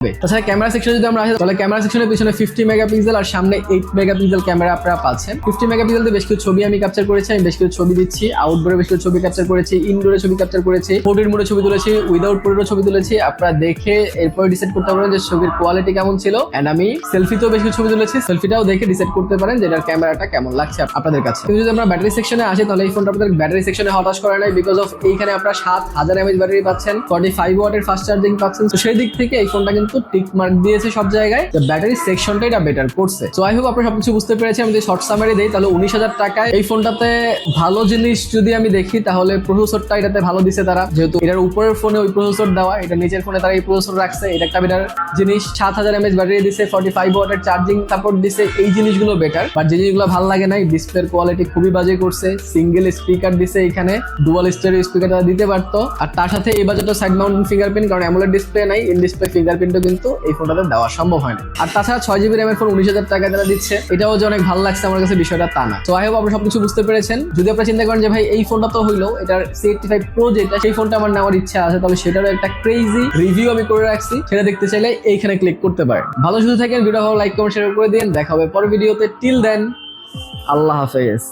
তাছাড়া ক্যামেরা সেকশনে যদি আমরা আসি তাহলে ক্যামেরা সেকশনের পিছনে 50 মেগাপিক্সেল আর সামনে 8 মেগাপিক্সেল ক্যামেরা আপনারা পাচ্ছেন। 50 মেগাপিক্সেল দিয়ে বেশ কিছু ছবি আমি ক্যাপচার করেছি, আমি বেশ কিছু ছবি দিচ্ছি, আউটডোরে বেশ কিছু ছবি ক্যাপচার করেছি, ইনডোরে ছবি ক্যাপচার করেছি, পোর্ট্রেট মোডে ছবি তুলেছি, উইদাউট পোর্ট্রেটও ছবি তুলেছি। আপনারা দেখে এরপর ডিসাইড করতে পারেন যে ছবির কোয়ালিটি কেমন ছিল। এন্ড আমি সেলফিতেও বেশ কিছু ছবি তুলেছি, সেলফিটাও দেখে ডিসাইড করতে পারেন যে এটার ক্যামেরাটা কেমন লাগছে আপনাদের কাছে। কিন্তু যদি আমরা ব্যাটারি সেকশনে আসি তাহলে এই ফোনটা আপনাদের ব্যাটারি সেকশনে হতাশ করে নাই, বিকজ অফ এইখানে আপনারা 7000 mAh ব্যাটারি পাচ্ছেন, 45 ওয়াটের ফাস্ট চার্জিং পাচ্ছেন। তো সেই দিক থেকে এই ফোনটা কিন্তু টিক মার্ক দিয়েছে সব জায়গায়, ব্যাটারি সেকশনটা এটা বেটার করছে। সো আই হোপ আপনারা সবকিছু বুঝতে পেরেছি। আমি যদি শর্ট সামারি দেই তাহলে 19,000 টাকায় এই ফোনটাতে ভালো জিনিস যদি আমি দেখি তাহলে প্রসেসরটা এটাতে ভালো দিছে তারা, যেহেতু এটার উপরের ফোনে ওই প্রসেসর দেওয়া, এটা নিচের ফোনে তারা এই প্রসেসর রাখছে, এটা একটা বেটার জিনিস। 7000 mAh ব্যাটারি দিছে, 45 ওয়াটের চার্জিং সাপোর্ট দিছে, এই জিনিসগুলো বেটার। বাট যে জিনিসগুলো ভালো লাগে নাই, ডিসপ্লের কোয়ালিটি খুবই বাজে করছে, সিঙ্গেল স্পিকার দিছে, এখানে ডুয়াল স্টেরিও স্পিকার দিতে পারতো। আর তার সাথে এই বাজেটে সাইড মাউন্ট ফিঙ্গারপ্রিন্ট, কারণ অ্যামোলেড ডিসপ্লে নাই, ইন ডিসপ্লে ফিঙ্গারপ্রিন্টও কিন্তু এই ফোনটাতে দেওয়া সম্ভব হয় না। আর তাছাড়া 6GB র্যামের ফোন 19,000 টাকা তারা দিচ্ছে, এটাও যে অনেক ভালো লাগছে আমার কাছে বিষয়টা তা না। তো আই হোপ আপনারা সবকিছু বুঝতে পেরেছেন। যদি আপনারা চিন্তা করেন যে ভাই এই ফোনটা তো হইলো, এটার C85 Pro যেটা, সেই ফোনটা আমার নেওয়ার ইচ্ছা আছে, তাহলে সেটারও একটা ক্রেজি রিভিউ আমি করে রাখছি, সেটা দেখতে চাইলে এইখানে ক্লিক করতে পারেন। ভালো শুধু থাকেন, ভিডিও ভালো লাইক কমেন্ট শেয়ার করে দিন। দেখা হবে পরের ভিডিওতে। টিল দেন, আল্লাহ হাফেজ।